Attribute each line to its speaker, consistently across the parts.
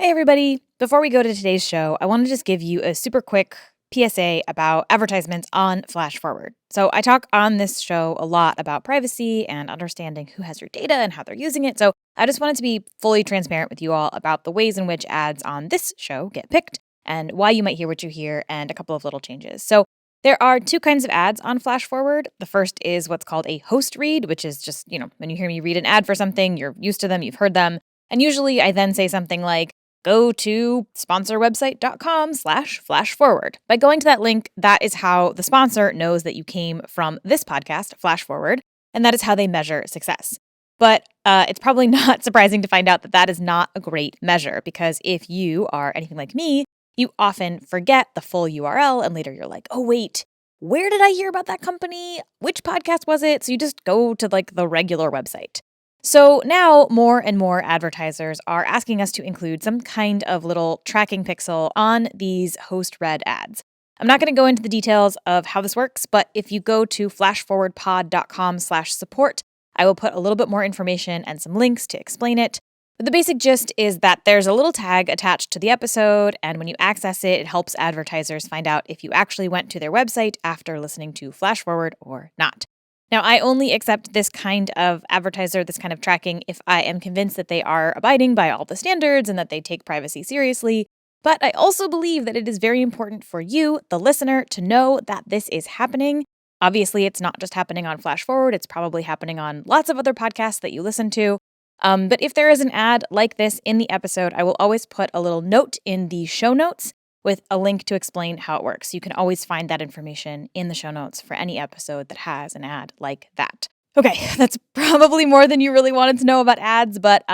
Speaker 1: Hey, everybody. Before we go to today's show, I want to just give you a super quick PSA about advertisements on Flash Forward. So I talk on this show a lot about privacy and understanding who has your data and how they're using it. So I just wanted to be fully transparent with you all about the ways in which ads on this show get picked and why you might hear what you hear and a couple of little changes. So there are two kinds of ads on Flash Forward. The first is what's called a host read, which is just, when you hear me read an ad for something, you're used to them, you've heard them. And usually I then say something like, go to sponsorwebsite.com/flashforward. By going to that link, that is how the sponsor knows that you came from this podcast, Flash Forward, and that is how they measure success. But it's probably not surprising to find out that that is not a great measure, because if you are anything like me, you often forget the full URL, and later you're like, oh, wait, where did I hear about that company? Which podcast was it? So you just go to the regular website. So now more and more advertisers are asking us to include some kind of little tracking pixel on these host-read ads. I'm not going to go into the details of how this works, but if you go to flashforwardpod.com/support, I will put a little bit more information and some links to explain it. But the basic gist is that there's a little tag attached to the episode, and when you access it, it helps advertisers find out if you actually went to their website after listening to Flash Forward or not. Now, I only accept this kind of advertiser, this kind of tracking, if I am convinced that they are abiding by all the standards and that they take privacy seriously. But I also believe that it is very important for you, the listener, to know that this is happening. Obviously, it's not just happening on Flash Forward. It's probably happening on lots of other podcasts that you listen to. But if there is an ad like this in the episode, I will always put a little note in the show notes with a link to explain how it works. You can always find that information in the show notes for any episode that has an ad like that. Okay, that's probably more than you really wanted to know about ads, but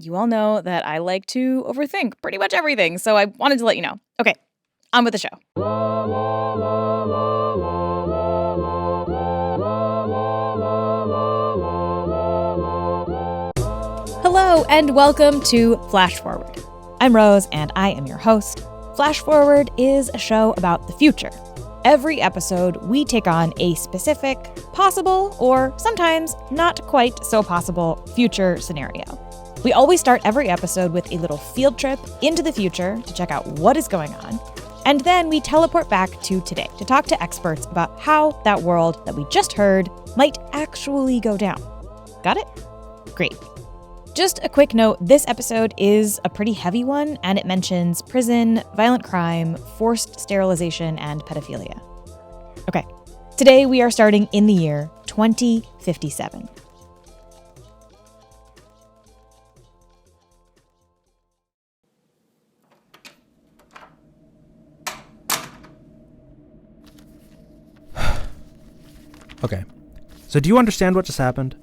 Speaker 1: you all know that I like to overthink pretty much everything, so I wanted to let you know. Okay, on with the show. Hello, and welcome to Flash Forward. I'm Rose, and I am your host. Flash Forward is a show about the future. Every episode, we take on a specific, possible, or sometimes not quite so possible future scenario. We always start every episode with a little field trip into the future to check out what is going on, and then we teleport back to today to talk to experts about how that world that we just heard might actually go down. Got it? Great. Just a quick note, this episode is a pretty heavy one, and it mentions prison, violent crime, forced sterilization, and pedophilia. Okay, today we are starting in the year 2057.
Speaker 2: Okay, so do you understand what just happened?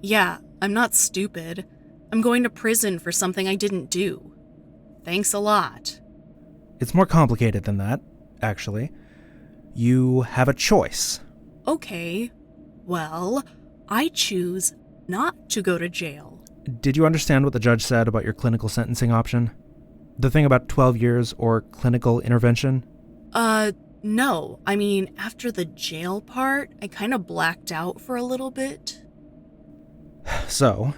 Speaker 3: Yeah, I'm not stupid. I'm going to prison for something I didn't do. Thanks a lot.
Speaker 2: It's more complicated than that, actually. You have a choice.
Speaker 3: Okay, well, I choose not to go to jail.
Speaker 2: Did you understand what the judge said about your clinical sentencing option? The thing about 12 years or clinical intervention?
Speaker 3: No. I mean, after the jail part, I kind of blacked out for a little bit.
Speaker 2: So,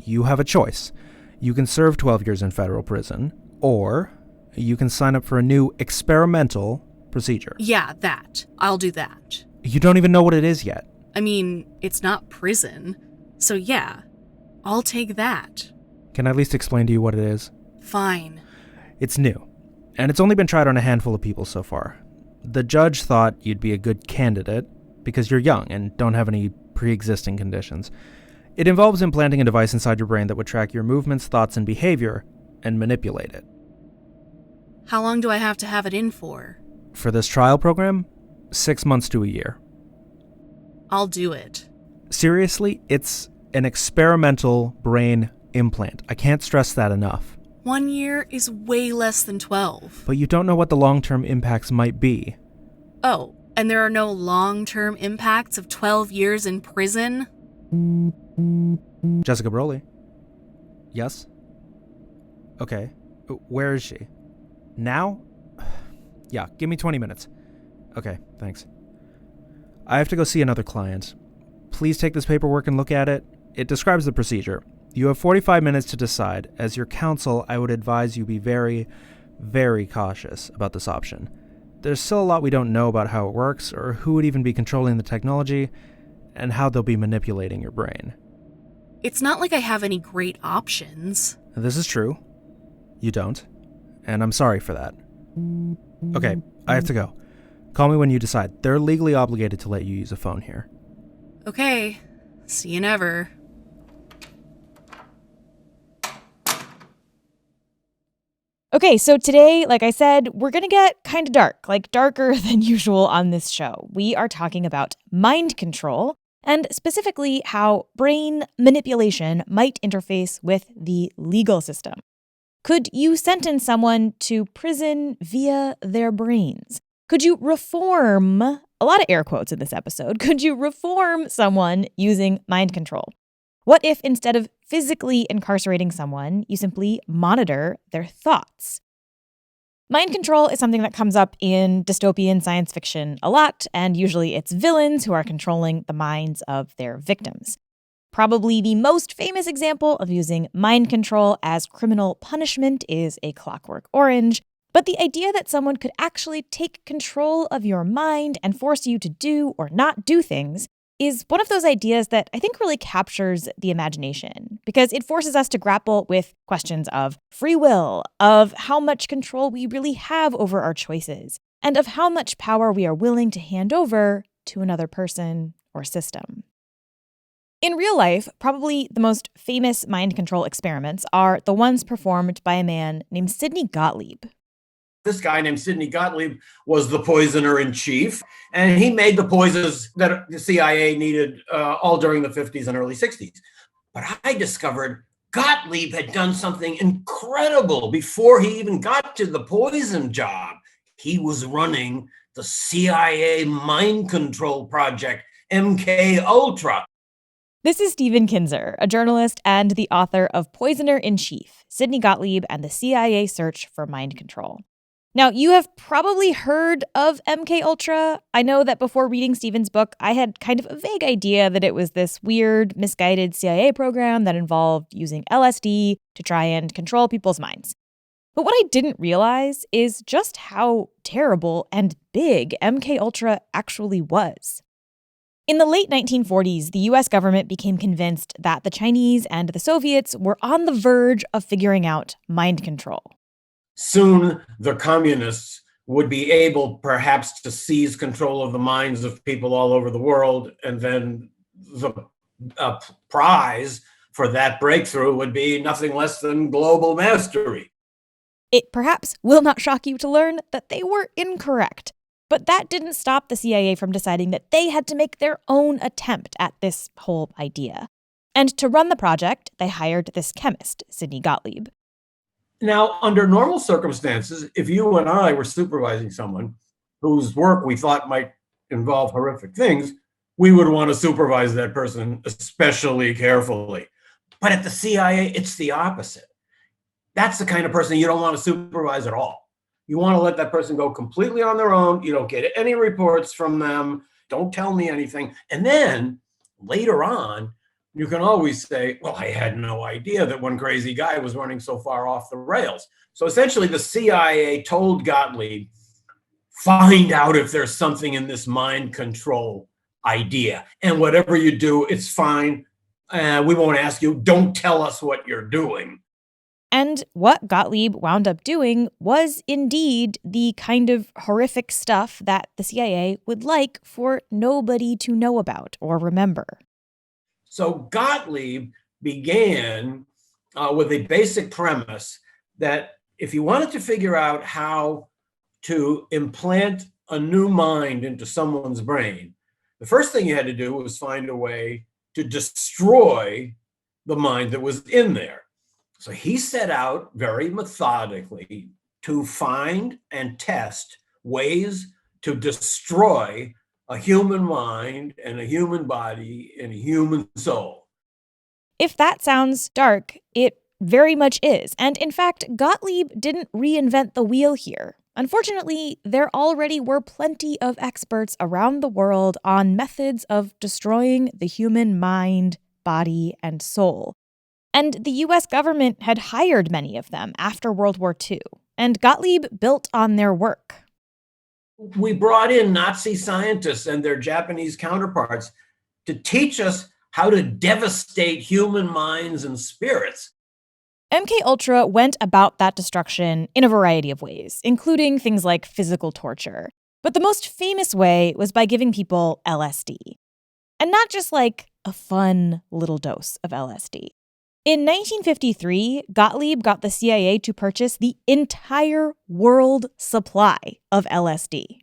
Speaker 2: you have a choice. You can serve 12 years in federal prison, or you can sign up for a new experimental procedure.
Speaker 3: Yeah, that. I'll do that.
Speaker 2: You don't even know what it is yet.
Speaker 3: I mean, it's not prison. So yeah, I'll take that.
Speaker 2: Can I at least explain to you what it is?
Speaker 3: Fine.
Speaker 2: It's new, and it's only been tried on a handful of people so far. The judge thought you'd be a good candidate because you're young and don't have any pre-existing conditions. It involves implanting a device inside your brain that would track your movements, thoughts, and behavior and manipulate it.
Speaker 3: How long do I have to have it in for?
Speaker 2: For this trial program, 6 months to a year.
Speaker 3: I'll do it.
Speaker 2: Seriously, it's an experimental brain implant. I can't stress that enough.
Speaker 3: 1 year is way less than 12.
Speaker 2: But you don't know what the long-term impacts might be.
Speaker 3: Oh, and there are no long-term impacts of 12 years in prison?
Speaker 2: Jessica Broly. Yes? Okay. Where is she? Now? Yeah, give me 20 minutes. Okay, thanks. I have to go see another client. Please take this paperwork and look at it. It describes the procedure. You have 45 minutes to decide. As your counsel, I would advise you be very, very cautious about this option. There's still a lot we don't know about how it works, or who would even be controlling the technology, and how they'll be manipulating your brain.
Speaker 3: It's not like I have any great options.
Speaker 2: This is true. You don't. And I'm sorry for that. Okay, I have to go. Call me when you decide. They're legally obligated to let you use a phone here.
Speaker 3: Okay, see you never.
Speaker 1: Okay, so today, like I said, we're going to get kind of dark, like darker than usual on this show. We are talking about mind control, and specifically how brain manipulation might interface with the legal system. Could you sentence someone to prison via their brains? Could you reform, a lot of air quotes in this episode, could you reform someone using mind control? What if instead of physically incarcerating someone, you simply monitor their thoughts? Mind control is something that comes up in dystopian science fiction a lot, and usually it's villains who are controlling the minds of their victims. Probably the most famous example of using mind control as criminal punishment is A Clockwork Orange, but the idea that someone could actually take control of your mind and force you to do or not do things is one of those ideas that I think really captures the imagination, because it forces us to grapple with questions of free will, of how much control we really have over our choices, and of how much power we are willing to hand over to another person or system. In real life, probably the most famous mind control experiments are the ones performed by a man named Sidney Gottlieb.
Speaker 4: This guy named Sidney Gottlieb was the poisoner in chief, and he made the poisons that the CIA needed all during the 50s and early 60s. But I discovered Gottlieb had done something incredible before he even got to the poison job. He was running the CIA mind control project, MK Ultra.
Speaker 1: This is Stephen Kinzer, a journalist and the author of Poisoner in Chief, Sidney Gottlieb and the CIA Search for Mind Control. Now, you have probably heard of MK Ultra. I know that before reading Stephen's book, I had kind of a vague idea that it was this weird, misguided CIA program that involved using LSD to try and control people's minds. But what I didn't realize is just how terrible and big MK Ultra actually was. In the late 1940s, the US government became convinced that the Chinese and the Soviets were on the verge of figuring out mind control.
Speaker 4: Soon, the communists would be able perhaps to seize control of the minds of people all over the world, and then the prize for that breakthrough would be nothing less than global mastery.
Speaker 1: It perhaps will not shock you to learn that they were incorrect, but that didn't stop the CIA from deciding that they had to make their own attempt at this whole idea. And to run the project, they hired this chemist, Sidney Gottlieb.
Speaker 4: Now, under normal circumstances, if you and I were supervising someone whose work we thought might involve horrific things, we would want to supervise that person especially carefully. But at the CIA, it's the opposite. That's the kind of person you don't want to supervise at all. You want to let that person go completely on their own. You don't get any reports from them. Don't tell me anything. And then later on, you can always say, well, I had no idea that one crazy guy was running so far off the rails. So essentially, the CIA told Gottlieb, find out if there's something in this mind control idea. And whatever you do, it's fine. We won't ask you. Don't tell us what you're doing.
Speaker 1: And what Gottlieb wound up doing was indeed the kind of horrific stuff that the CIA would like for nobody to know about or remember.
Speaker 4: So Gottlieb began with a basic premise that if you wanted to figure out how to implant a new mind into someone's brain, the first thing you had to do was find a way to destroy the mind that was in there. So he set out very methodically to find and test ways to destroy a human mind and a human body and a human soul.
Speaker 1: If that sounds dark, it very much is. And in fact, Gottlieb didn't reinvent the wheel here. Unfortunately, there already were plenty of experts around the world on methods of destroying the human mind, body, and soul. And the US government had hired many of them after World War II, and Gottlieb built on their work.
Speaker 4: We brought in Nazi scientists and their Japanese counterparts to teach us how to devastate human minds and spirits.
Speaker 1: MKUltra went about that destruction in a variety of ways, including things like physical torture. But the most famous way was by giving people LSD. And not just like a fun little dose of LSD. In 1953, Gottlieb got the CIA to purchase the entire world supply of LSD.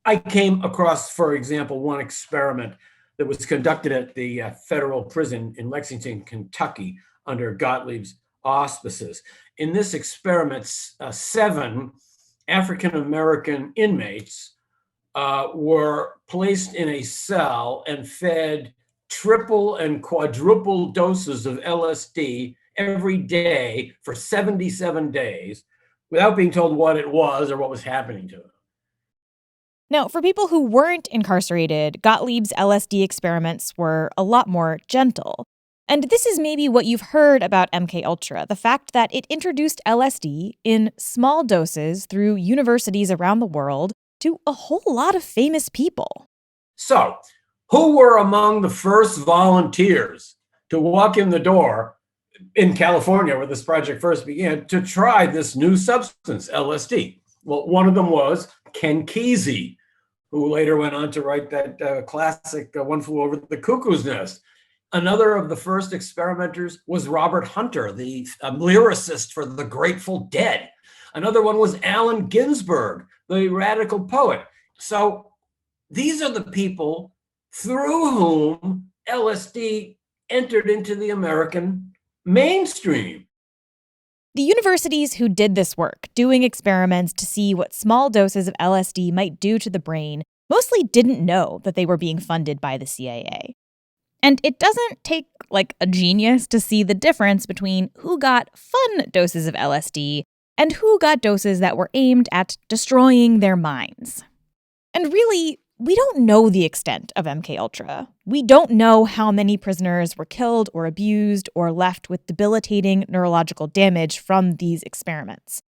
Speaker 4: I came across, for example, one experiment that was conducted at the federal prison in Lexington, Kentucky, under Gottlieb's auspices. In this experiment, 7 African-American inmates were placed in a cell and fed triple and quadruple doses of LSD every day for 77 days without being told what it was or what was happening to them.
Speaker 1: Now, for people who weren't incarcerated, Gottlieb's LSD experiments were a lot more gentle. And this is maybe what you've heard about MKUltra, the fact that it introduced LSD in small doses through universities around the world to a whole lot of famous people.
Speaker 4: So, who were among the first volunteers to walk in the door in California, where this project first began, to try this new substance, LSD? Well, one of them was Ken Kesey, who later went on to write that classic One Flew Over the Cuckoo's Nest. Another of the first experimenters was Robert Hunter, the lyricist for the Grateful Dead. Another one was Allen Ginsberg, the radical poet. So these are the people through whom LSD entered into the American mainstream.
Speaker 1: The universities who did this work, doing experiments to see what small doses of LSD might do to the brain, mostly didn't know that they were being funded by the CIA. And it doesn't take, like, a genius to see the difference between who got fun doses of LSD and who got doses that were aimed at destroying their minds. And really, we don't know the extent of MKUltra. We don't know how many prisoners were killed or abused or left with debilitating neurological damage from these experiments.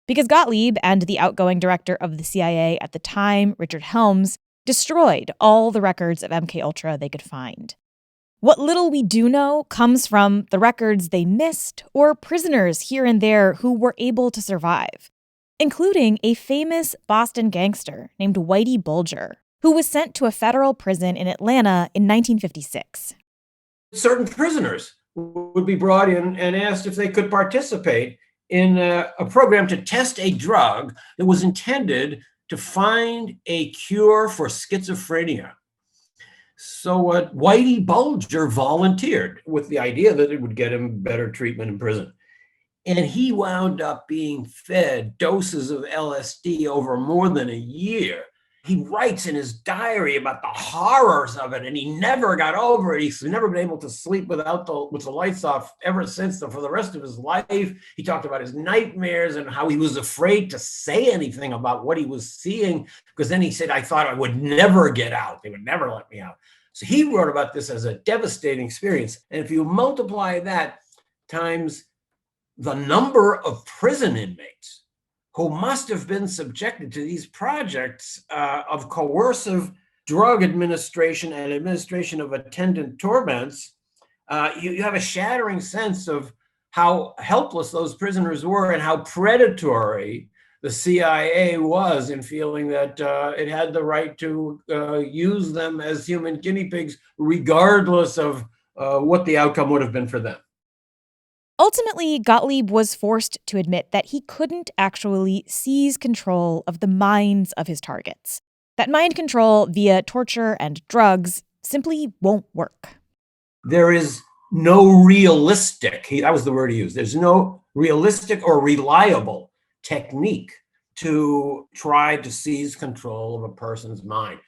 Speaker 1: Because Gottlieb and the outgoing director of the CIA at the time, Richard Helms, destroyed all the records of MKUltra they could find. What little we do know comes from the records they missed or prisoners here and there who were able to survive, including a famous Boston gangster named Whitey Bulger, who was sent to a federal prison in Atlanta in 1956.
Speaker 4: Certain prisoners would be brought in and asked if they could participate in a program to test a drug that was intended to find a cure for schizophrenia. So Whitey Bulger volunteered with the idea that it would get him better treatment in prison. And he wound up being fed doses of LSD over more than a year. He writes in his diary about the horrors of it, and he never got over it. He's never been able to sleep with the lights off ever since. So for the rest of his life, he talked about his nightmares and how he was afraid to say anything about what he was seeing, because then he said, I thought I would never get out. They would never let me out. So he wrote about this as a devastating experience. And if you multiply that times the number of prison inmates who must have been subjected to these projects of coercive drug administration and administration of attendant torments, you have a shattering sense of how helpless those prisoners were and how predatory the CIA was in feeling that it had the right to use them as human guinea pigs, regardless of what the outcome would have been for them.
Speaker 1: Ultimately, Gottlieb was forced to admit that he couldn't actually seize control of the minds of his targets. That mind control via torture and drugs simply won't work.
Speaker 4: There is no realistic, that was the word he used, there's no realistic or reliable technique to try to seize control of a person's mind.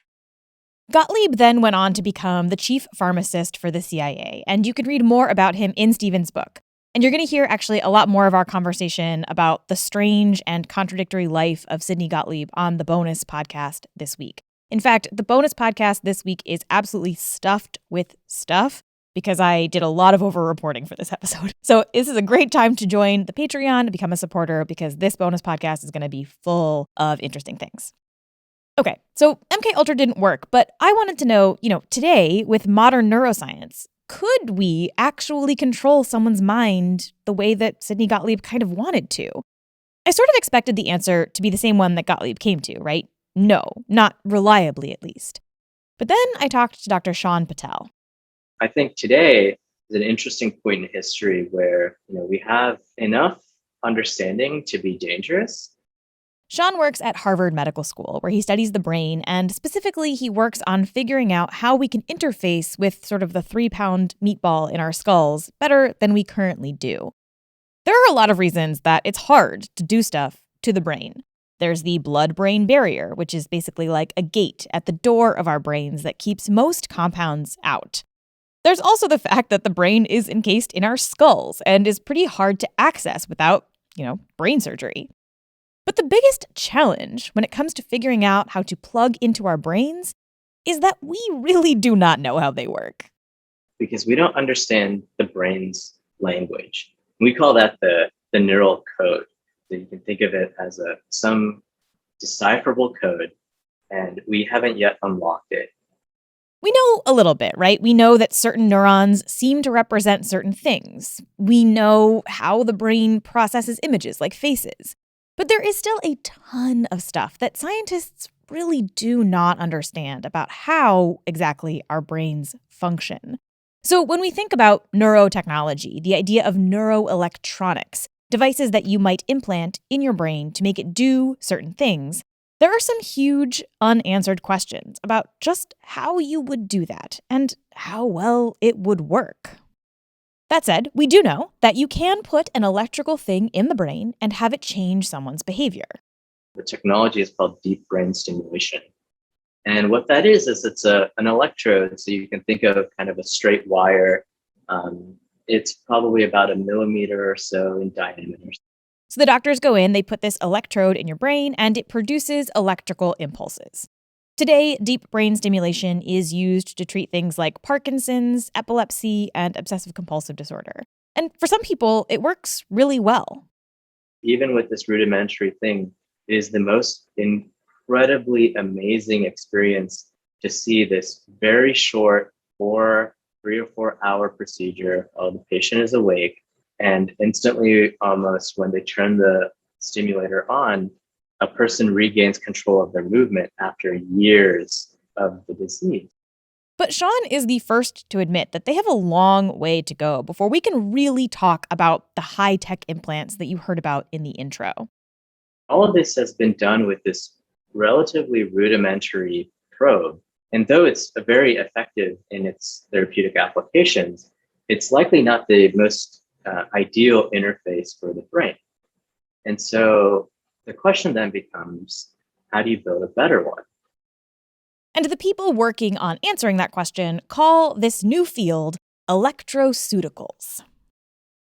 Speaker 1: Gottlieb then went on to become the chief pharmacist for the CIA, and you can read more about him in Stephen's book. And you're going to hear actually a lot more of our conversation about the strange and contradictory life of Sidney Gottlieb on the Bonus podcast this week. In fact, the Bonus podcast this week is absolutely stuffed with stuff because I did a lot of over-reporting for this episode. So this is a great time to join the Patreon and become a supporter because this bonus podcast is going to be full of interesting things. Okay, so MK Ultra didn't work, but I wanted to know, today with modern neuroscience, could we actually control someone's mind the way that Sidney Gottlieb kind of wanted to? I sort of expected the answer to be the same one that Gottlieb came to, right? No, not reliably at least. But then I talked to Dr. Sean Patel.
Speaker 5: I think today is an interesting point in history where, we have enough understanding to be dangerous.
Speaker 1: Sean works at Harvard Medical School, where he studies the brain, and specifically he works on figuring out how we can interface with sort of the 3-pound meatball in our skulls better than we currently do. There are a lot of reasons that it's hard to do stuff to the brain. There's the blood-brain barrier, which is basically like a gate at the door of our brains that keeps most compounds out. There's also the fact that the brain is encased in our skulls and is pretty hard to access without, brain surgery. But the biggest challenge when it comes to figuring out how to plug into our brains is that we really do not know how they work.
Speaker 5: Because we don't understand the brain's language. We call that the neural code. So you can think of it as some decipherable code, and we haven't yet unlocked it.
Speaker 1: We know a little bit, right? We know that certain neurons seem to represent certain things. We know how the brain processes images like faces. But there is still a ton of stuff that scientists really do not understand about how exactly our brains function. So when we think about neurotechnology, the idea of neuroelectronics, devices that you might implant in your brain to make it do certain things, there are some huge unanswered questions about just how you would do that and how well it would work. That said, we do know that you can put an electrical thing in the brain and have it change someone's behavior.
Speaker 5: The technology is called deep brain stimulation. And what that is it's an electrode. So you can think of kind of a straight wire. It's probably about 1 millimeter or so in diameter.
Speaker 1: So the doctors go in, they put this electrode in your brain, and it produces electrical impulses. Today, deep brain stimulation is used to treat things like Parkinson's, epilepsy, and obsessive compulsive disorder. And for some people, it works really well.
Speaker 5: Even with this rudimentary thing, it is the most incredibly amazing experience to see this very short 3 or 4 hour procedure. The patient is awake, and instantly, almost when they turn the stimulator on, a person regains control of their movement after years of the disease.
Speaker 1: But Sean is the first to admit that they have a long way to go before we can really talk about the high-tech implants that you heard about in the intro.
Speaker 5: All of this has been done with this relatively rudimentary probe. And though it's very effective in its therapeutic applications, it's likely not the most ideal interface for the brain. And so the question then becomes, how do you build a better one?
Speaker 1: And the people working on answering that question call this new field electroceuticals.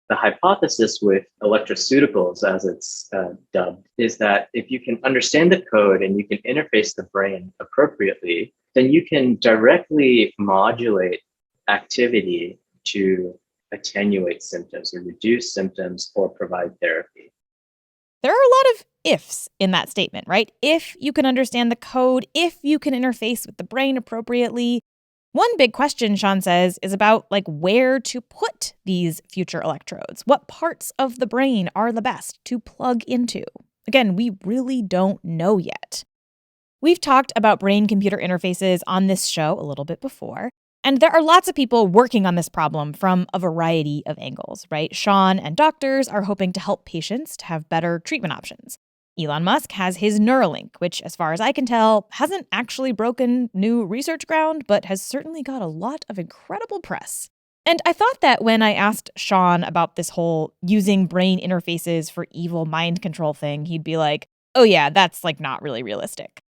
Speaker 5: The hypothesis with electroceuticals, as it's dubbed, is that if you can understand the code and you can interface the brain appropriately, then you can directly modulate activity to attenuate symptoms or reduce symptoms or provide therapy.
Speaker 1: There are a lot of ifs in that statement, right? If you can understand the code, if you can interface with the brain appropriately. One big question, Sean says, is about where to put these future electrodes. What parts of the brain are the best to plug into? Again, we really don't know yet. We've talked about brain-computer interfaces on this show a little bit before, and there are lots of people working on this problem from a variety of angles, right? Sean and doctors are hoping to help patients to have better treatment options. Elon Musk has his Neuralink, which, as far as I can tell, hasn't actually broken new research ground, but has certainly got a lot of incredible press. And I thought that when I asked Sean about this whole using brain interfaces for evil mind control thing, he'd be like, oh yeah, that's not really realistic.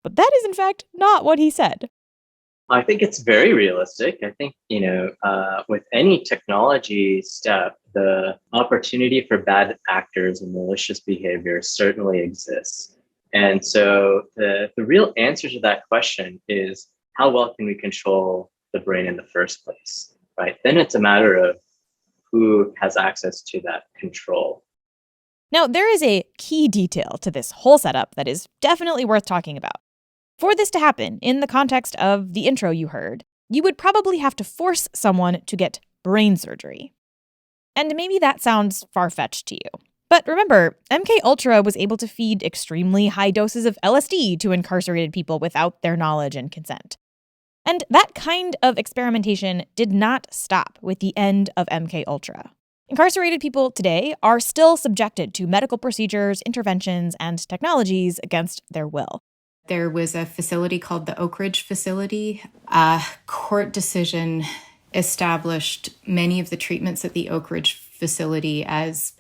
Speaker 1: But that is, in fact, not what he said.
Speaker 5: I think it's very realistic. I think, with any technology step, the opportunity for bad actors and malicious behavior certainly exists. And so the real answer to that question is, how well can we control the brain in the first place? right? Then it's a matter of who has access to that control.
Speaker 1: Now, there is a key detail to this whole setup that is definitely worth talking about. For this to happen, in the context of the intro you heard, you would probably have to force someone to get brain surgery. And maybe that sounds far-fetched to you. But remember, MK Ultra was able to feed extremely high doses of LSD to incarcerated people without their knowledge and consent. And that kind of experimentation did not stop with the end of MK Ultra. Incarcerated people today are still subjected to medical procedures, interventions, and technologies against their will.
Speaker 6: There was a facility called the Oak Ridge facility. A court decision established many of the treatments at the Oak Ridge facility as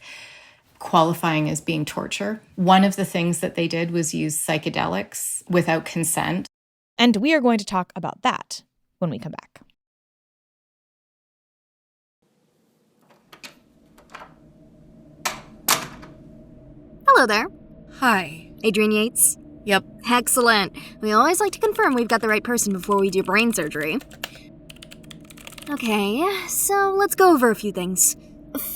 Speaker 6: qualifying as being torture. One of the things that they did was use psychedelics without consent.
Speaker 1: And we are going to talk about that when we come back.
Speaker 7: Hello there.
Speaker 3: Hi.
Speaker 7: Adrian Yates.
Speaker 3: Yep.
Speaker 7: Excellent. We always like to confirm we've got the right person before we do brain surgery. Okay, so let's go over a few things.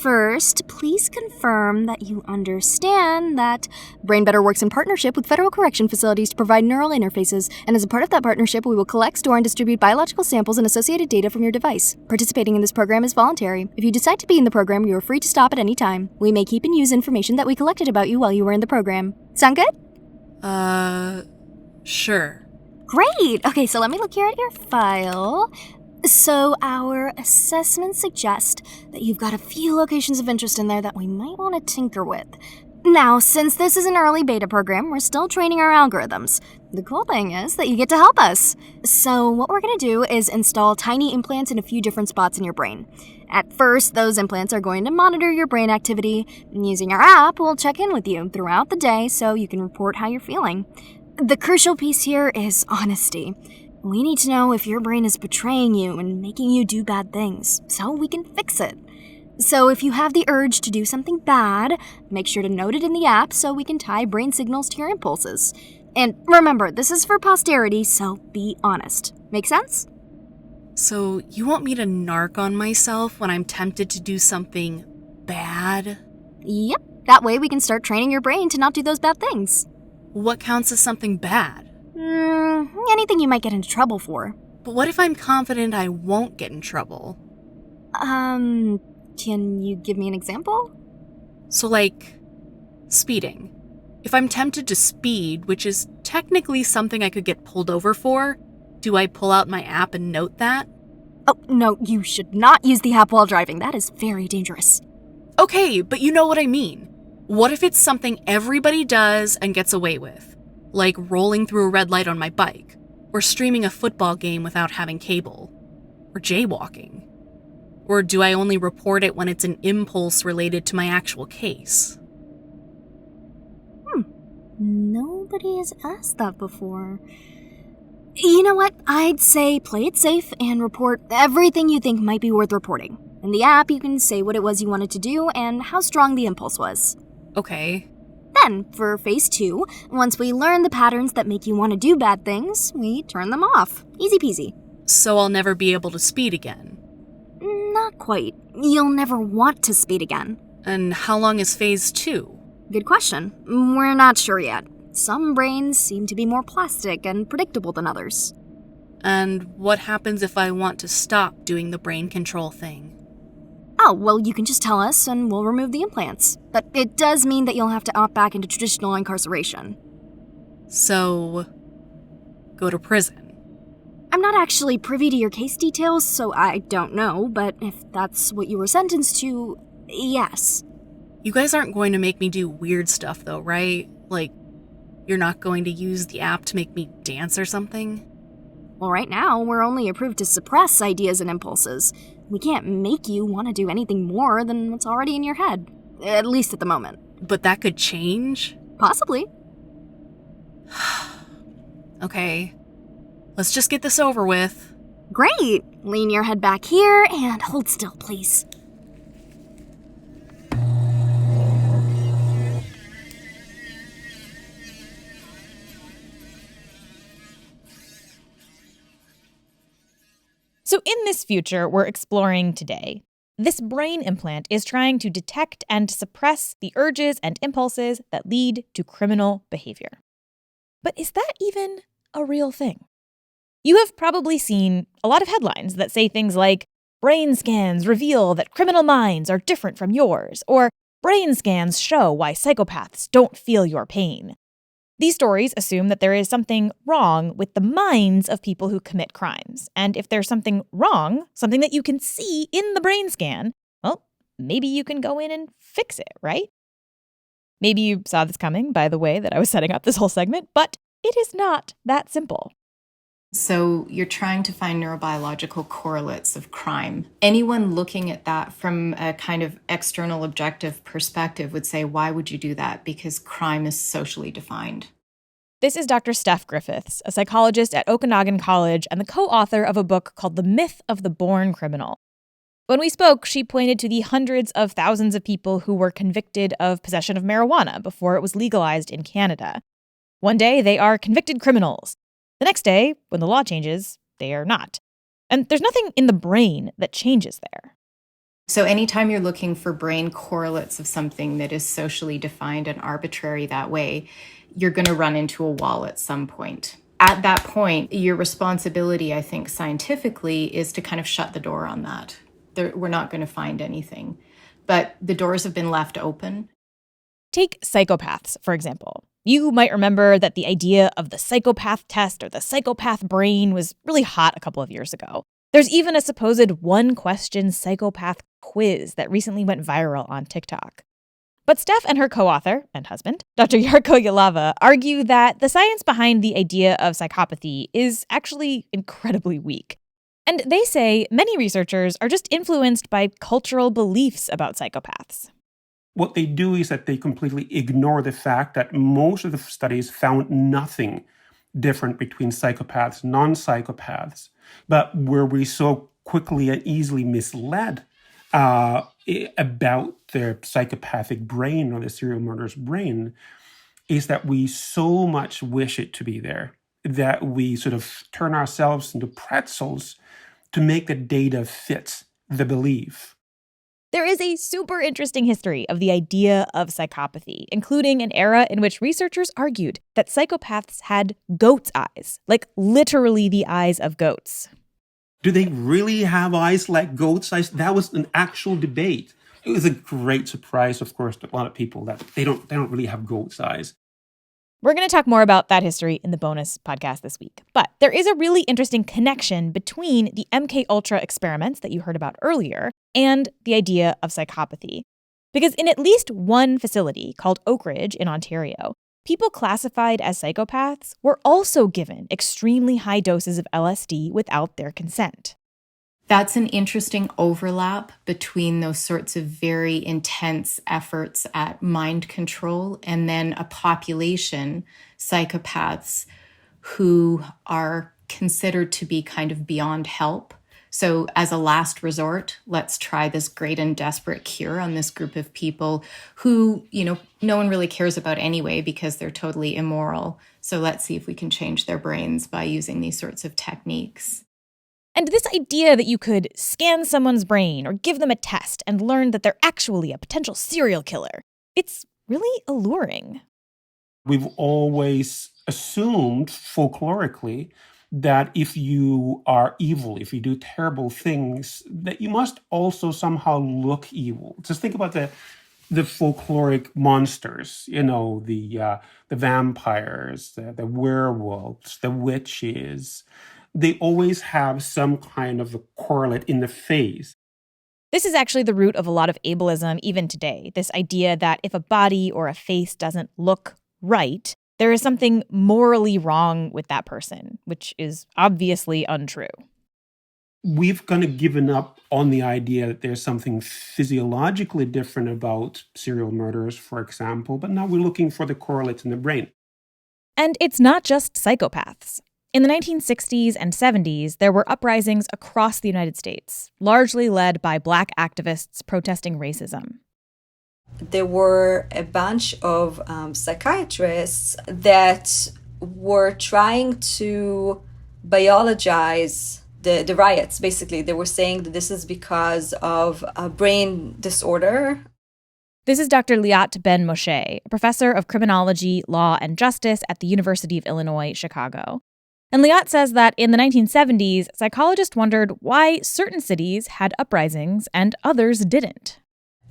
Speaker 7: First, please confirm that you understand that Brain Better works in partnership with federal correction facilities to provide neural interfaces, and as a part of that partnership, we will collect, store, and distribute biological samples and associated data from your device. Participating in this program is voluntary. If you decide to be in the program, you are free to stop at any time. We may keep and use information that we collected about you while you were in the program. Sound good?
Speaker 3: Sure.
Speaker 7: Great! Okay, so let me look here at your file. So our assessments suggest that you've got a few locations of interest in there that we might want to tinker with. Now, since this is an early beta program, we're still training our algorithms. The cool thing is that you get to help us. So what we're going to do is install tiny implants in a few different spots in your brain. At first, those implants are going to monitor your brain activity, and using our app, we'll check in with you throughout the day so you can report how you're feeling. The crucial piece here is honesty. We need to know if your brain is betraying you and making you do bad things, so we can fix it. So if you have the urge to do something bad, make sure to note it in the app so we can tie brain signals to your impulses. And remember, this is for posterity, so be honest. Make sense?
Speaker 3: So you want me to narc on myself when I'm tempted to do something bad?
Speaker 7: Yep, that way we can start training your brain to not do those bad things.
Speaker 3: What counts as something bad?
Speaker 7: Anything you might get into trouble for.
Speaker 3: But what if I'm confident I won't get in trouble?
Speaker 7: Can you give me an example?
Speaker 3: So like, speeding. If I'm tempted to speed, which is technically something I could get pulled over for, do I pull out my app and note that?
Speaker 7: Oh, no, you should not use the app while driving. That is very dangerous.
Speaker 3: Okay, but you know what I mean. What if it's something everybody does and gets away with? Like rolling through a red light on my bike, or streaming a football game without having cable, or jaywalking. Or do I only report it when it's an impulse related to my actual case?
Speaker 7: Nobody has asked that before. You know what? I'd say play it safe and report everything you think might be worth reporting. In the app, you can say what it was you wanted to do and how strong the impulse was.
Speaker 3: Okay.
Speaker 7: Then, for phase 2, once we learn the patterns that make you want to do bad things, we turn them off. Easy peasy.
Speaker 3: So I'll never be able to speed again.
Speaker 7: Not quite. You'll never want to speed again.
Speaker 3: And how long is phase 2?
Speaker 7: Good question. We're not sure yet. Some brains seem to be more plastic and predictable than others.
Speaker 3: And what happens if I want to stop doing the brain control thing?
Speaker 7: Oh, well, you can just tell us and we'll remove the implants. But it does mean that you'll have to opt back into traditional incarceration.
Speaker 3: So, go to prison.
Speaker 7: I'm not actually privy to your case details, so I don't know, but if that's what you were sentenced to, yes.
Speaker 3: You guys aren't going to make me do weird stuff though, right? Like, you're not going to use the app to make me dance or something?
Speaker 7: Well, right now, we're only approved to suppress ideas and impulses. We can't make you want to do anything more than what's already in your head. At least at the moment.
Speaker 3: But that could change?
Speaker 7: Possibly.
Speaker 3: Okay. Let's just get this over with.
Speaker 7: Great! Lean your head back here and hold still, please.
Speaker 1: So in this future we're exploring today, this brain implant is trying to detect and suppress the urges and impulses that lead to criminal behavior. But is that even a real thing? You have probably seen a lot of headlines that say things like, brain scans reveal that criminal minds are different from yours, or brain scans show why psychopaths don't feel your pain. These stories assume that there is something wrong with the minds of people who commit crimes. And if there's something wrong, something that you can see in the brain scan, well, maybe you can go in and fix it, right? Maybe you saw this coming by the way that I was setting up this whole segment, but it is not that simple.
Speaker 6: So you're trying to find neurobiological correlates of crime. Anyone looking at that from a kind of external objective perspective would say, why would you do that? Because crime is socially defined.
Speaker 1: This is Dr. Steph Griffiths, a psychologist at Okanagan College and the co-author of a book called The Myth of the Born Criminal. When we spoke, she pointed to the hundreds of thousands of people who were convicted of possession of marijuana before it was legalized in Canada. One day, they are convicted criminals. The next day, when the law changes, they are not. And there's nothing in the brain that changes there.
Speaker 6: So anytime you're looking for brain correlates of something that is socially defined and arbitrary that way, you're going to run into a wall at some point. At that point, your responsibility, I think, scientifically, is to kind of shut the door on that. We're not going to find anything. But the doors have been left open.
Speaker 1: Take psychopaths, for example. You might remember that the idea of the psychopath test or the psychopath brain was really hot a couple of years ago. There's even a supposed one-question psychopath quiz that recently went viral on TikTok. But Steph and her co-author and husband, Dr. Jarkko Jalava, argue that the science behind the idea of psychopathy is actually incredibly weak. And they say many researchers are just influenced by cultural beliefs about psychopaths.
Speaker 8: What they do is that they completely ignore the fact that most of the studies found nothing different between psychopaths and non-psychopaths. But where we so quickly and easily misled about the psychopathic brain or the serial murderer's brain is that we so much wish it to be there that we sort of turn ourselves into pretzels to make the data fit the belief.
Speaker 1: There is a super interesting history of the idea of psychopathy, including an era in which researchers argued that psychopaths had goat's eyes, like literally the eyes of goats.
Speaker 8: Do they really have eyes like goat's eyes? That was an actual debate. It was a great surprise, of course, to a lot of people that they don't really have goat's eyes.
Speaker 1: We're going to talk more about that history in the bonus podcast this week. But there is a really interesting connection between the MKUltra experiments that you heard about earlier and the idea of psychopathy. Because in at least one facility called Oak Ridge in Ontario, people classified as psychopaths were also given extremely high doses of LSD without their consent.
Speaker 6: That's an interesting overlap between those sorts of very intense efforts at mind control and then a population, psychopaths, who are considered to be kind of beyond help. So as a last resort, let's try this great and desperate cure on this group of people who, no one really cares about anyway because they're totally immoral. So let's see if we can change their brains by using these sorts of techniques.
Speaker 1: And this idea that you could scan someone's brain or give them a test and learn that they're actually a potential serial killer, it's really alluring.
Speaker 8: We've always assumed folklorically that if you are evil, if you do terrible things, that you must also somehow look evil. Just think about the folkloric monsters, the vampires, the werewolves, the witches. They always have some kind of a correlate in the face.
Speaker 1: This is actually the root of a lot of ableism even today, this idea that if a body or a face doesn't look right, there is something morally wrong with that person, which is obviously untrue.
Speaker 8: We've kind of given up on the idea that there's something physiologically different about serial murderers, for example, but now we're looking for the correlates in the brain.
Speaker 1: And it's not just psychopaths. In the 1960s and 70s, there were uprisings across the United States, largely led by Black activists protesting racism.
Speaker 9: There were a bunch of psychiatrists that were trying to biologize the riots. Basically, they were saying that this is because of a brain disorder.
Speaker 1: This is Dr. Liat Ben Moshe, a professor of criminology, law, and justice at the University of Illinois, Chicago. And Liat says that in the 1970s, psychologists wondered why certain cities had uprisings and others didn't.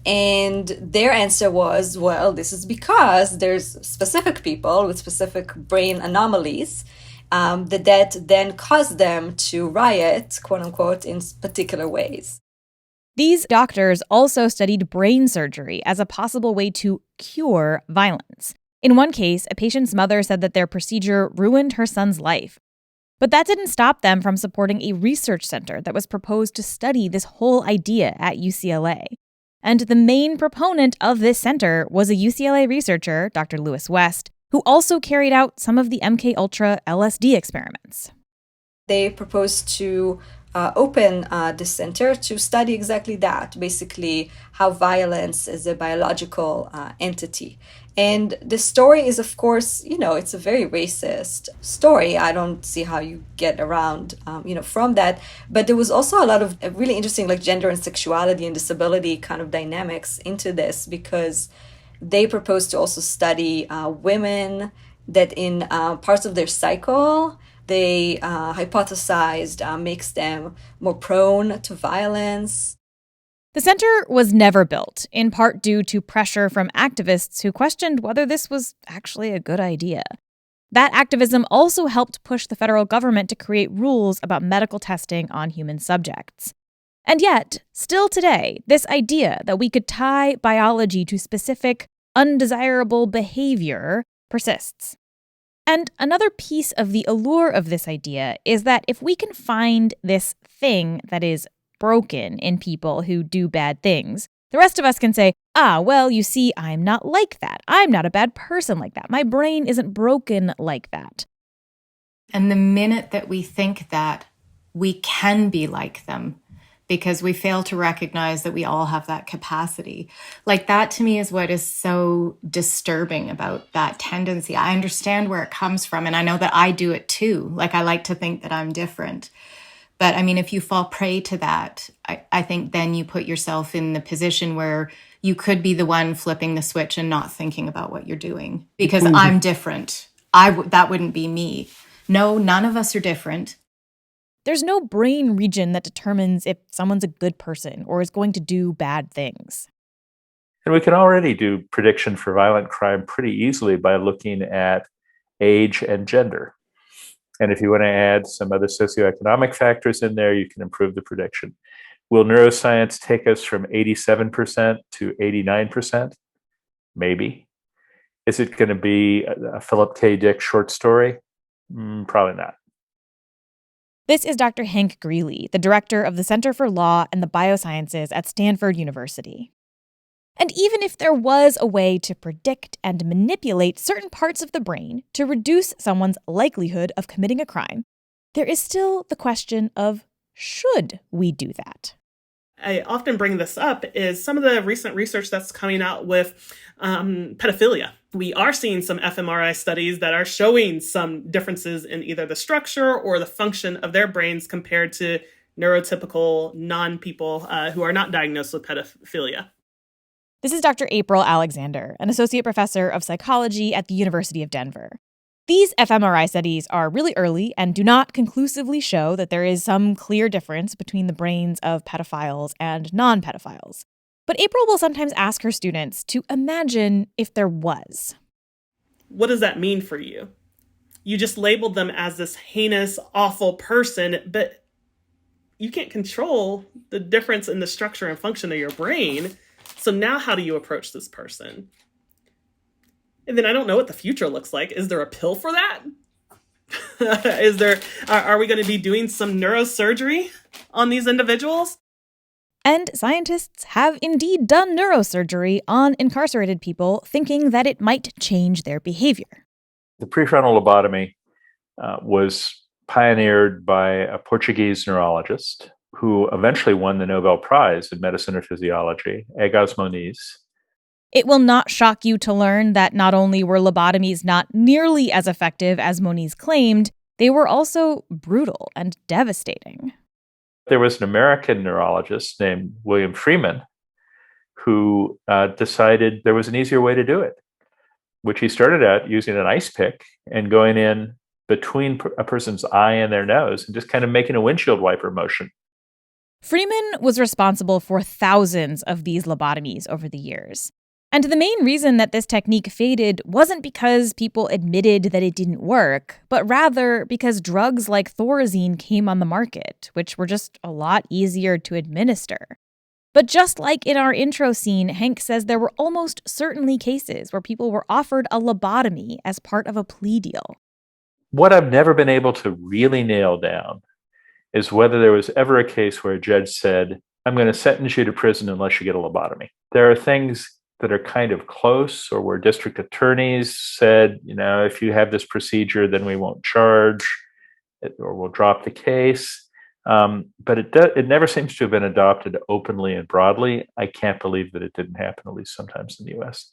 Speaker 9: And their answer was, well, this is because there's specific people with specific brain anomalies that then caused them to riot, quote unquote, in particular ways.
Speaker 1: These doctors also studied brain surgery as a possible way to cure violence. In one case, a patient's mother said that their procedure ruined her son's life. But that didn't stop them from supporting a research center that was proposed to study this whole idea at UCLA. And the main proponent of this center was a UCLA researcher, Dr. Lewis West, who also carried out some of the MKUltra LSD experiments.
Speaker 9: They proposed to open this center to study exactly that, basically how violence is a biological entity. And the story is, of course, it's a very racist story. I don't see how you get around, from that. But there was also a lot of really interesting, gender and sexuality and disability kind of dynamics into this, because they proposed to also study women that in parts of their cycle, they hypothesized makes them more prone to violence.
Speaker 1: The center was never built, in part due to pressure from activists who questioned whether this was actually a good idea. That activism also helped push the federal government to create rules about medical testing on human subjects. And yet, still today, this idea that we could tie biology to specific, undesirable behavior persists. And another piece of the allure of this idea is that if we can find this thing that is broken in people who do bad things, the rest of us can say, well, you see, I'm not like that. I'm not a bad person like that. My brain isn't broken like that.
Speaker 6: And the minute that we think that, we can be like them, because we fail to recognize that we all have that capacity. That to me is what is so disturbing about that tendency. I understand where it comes from, and I know that I do it too. I like to think that I'm different. But if you fall prey to that, I think then you put yourself in the position where you could be the one flipping the switch and not thinking about what you're doing because I'm different. That wouldn't be me. No, none of us are different.
Speaker 1: There's no brain region that determines if someone's a good person or is going to do bad things.
Speaker 10: And we can already do prediction for violent crime pretty easily by looking at age and gender. And if you want to add some other socioeconomic factors in there, you can improve the prediction. Will neuroscience take us from 87% to 89%? Maybe. Is it going to be a Philip K. Dick short story? Probably not.
Speaker 1: This is Dr. Hank Greeley, the director of the Center for Law and the Biosciences at Stanford University. And even if there was a way to predict and manipulate certain parts of the brain to reduce someone's likelihood of committing a crime, there is still the question of, should we do that?
Speaker 11: I often bring this up is some of the recent research that's coming out with pedophilia. We are seeing some fMRI studies that are showing some differences in either the structure or the function of their brains compared to neurotypical non-people who are not diagnosed with pedophilia.
Speaker 1: This is Dr. April Alexander, an associate professor of psychology at the University of Denver. These fMRI studies are really early and do not conclusively show that there is some clear difference between the brains of pedophiles and non-pedophiles. But April will sometimes ask her students to imagine if there was.
Speaker 11: What does that mean for you? You just labeled them as this heinous, awful person, but you can't control the difference in the structure and function of your brain. So now how do you approach this person? And then I don't know what the future looks like. Is there a pill for that? Are we going to be doing some neurosurgery on these individuals?
Speaker 1: And scientists have indeed done neurosurgery on incarcerated people, thinking that it might change their behavior.
Speaker 10: The prefrontal lobotomy was pioneered by a Portuguese neurologist who eventually won the Nobel Prize in Medicine or Physiology, Egas Moniz.
Speaker 1: It will not shock you to learn that not only were lobotomies not nearly as effective as Moniz claimed, they were also brutal and devastating.
Speaker 10: There was an American neurologist named William Freeman who decided there was an easier way to do it, which he started out using an ice pick and going in between a person's eye and their nose and just kind of making a windshield wiper motion.
Speaker 1: Freeman was responsible for thousands of these lobotomies over the years. And the main reason that this technique faded wasn't because people admitted that it didn't work, but rather because drugs like Thorazine came on the market, which were just a lot easier to administer. But just like in our intro scene, Hank says there were almost certainly cases where people were offered a lobotomy as part of a plea deal.
Speaker 10: What I've never been able to really nail down is whether there was ever a case where a judge said, I'm going to sentence you to prison unless you get a lobotomy. There are things that are kind of close, or where district attorneys said, if you have this procedure, then we won't charge it, or we'll drop the case. But it never seems to have been adopted openly and broadly. I can't believe that it didn't happen, at least sometimes in the US.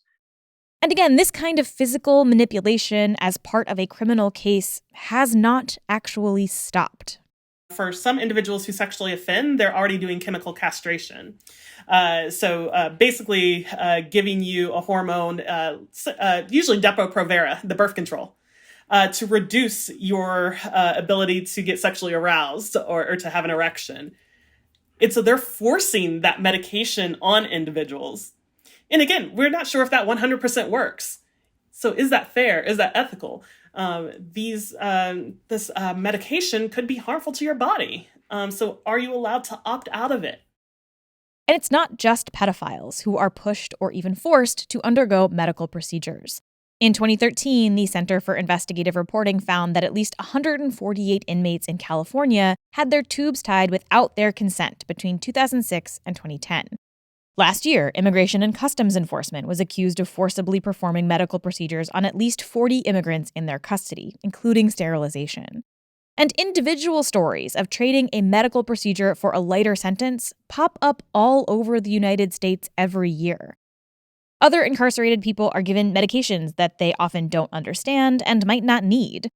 Speaker 1: And again, this kind of physical manipulation as part of a criminal case has not actually stopped.
Speaker 11: For some individuals who sexually offend, they're already doing chemical castration. So basically giving you a hormone, usually Depo-Provera, the birth control, to reduce your ability to get sexually aroused or to have an erection. And so they're forcing that medication on individuals. And again, we're not sure if that 100% works. So is that fair? Is that ethical? This medication could be harmful to your body. So are you allowed to opt out of it?
Speaker 1: And it's not just pedophiles who are pushed or even forced to undergo medical procedures. In 2013, the Center for Investigative Reporting found that at least 148 inmates in California had their tubes tied without their consent between 2006 and 2010. Last year, Immigration and Customs Enforcement was accused of forcibly performing medical procedures on at least 40 immigrants in their custody, including sterilization. And individual stories of trading a medical procedure for a lighter sentence pop up all over the United States every year. Other incarcerated people are given medications that they often don't understand and might not need.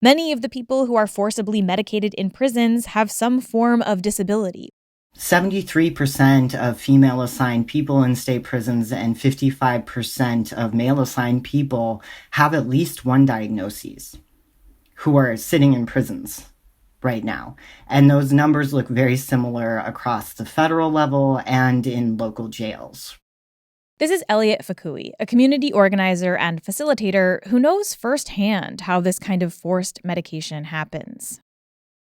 Speaker 1: Many of the people who are forcibly medicated in prisons have some form of disability.
Speaker 12: 73% of female-assigned people in state prisons and 55% of male-assigned people have at least one diagnosis who are sitting in prisons right now. And those numbers look very similar across the federal level and in local jails.
Speaker 1: This is Elliot Fakui, a community organizer and facilitator who knows firsthand how this kind of forced medication happens.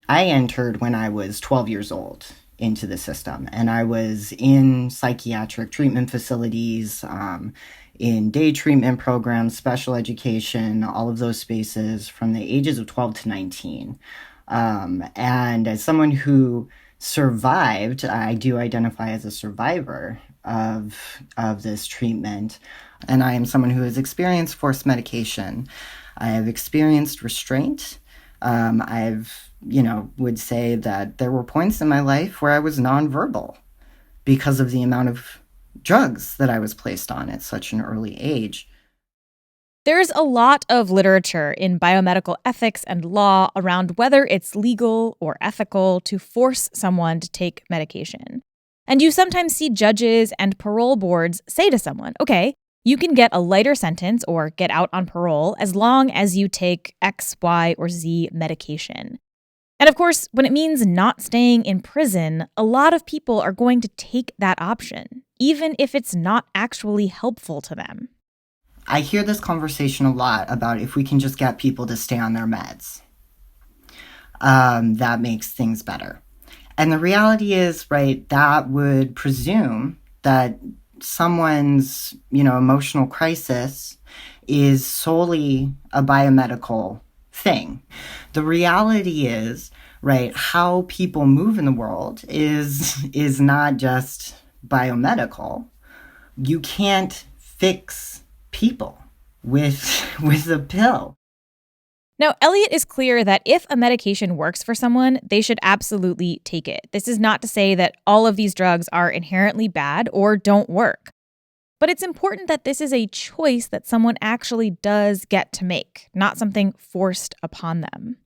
Speaker 12: I entered when I was 12 years old into the system, and I was in psychiatric treatment facilities, in day treatment programs, special education, all of those spaces from the ages of 12 to 19. And as someone who survived, I do identify as a survivor of this treatment. And I am someone who has experienced forced medication. I have experienced restraint. Would say that there were points in my life where I was nonverbal because of the amount of drugs that I was placed on at such an early age.
Speaker 1: There's a lot of literature in biomedical ethics and law around whether it's legal or ethical to force someone to take medication. And you sometimes see judges and parole boards say to someone, okay, you can get a lighter sentence or get out on parole as long as you take X, Y, or Z medication. And of course, when it means not staying in prison, a lot of people are going to take that option, even if it's not actually helpful to them.
Speaker 12: I hear this conversation a lot about if we can just get people to stay on their meds. That makes things better. And the reality is, right, that would presume that someone's, emotional crisis is solely a biomedical thing. The reality is, right, how people move in the world is not just biomedical. You can't fix people with a pill.
Speaker 1: Now, Elliot is clear that if a medication works for someone, they should absolutely take it. This is not to say that all of these drugs are inherently bad or don't work. But it's important that this is a choice that someone actually does get to make, not something forced upon them.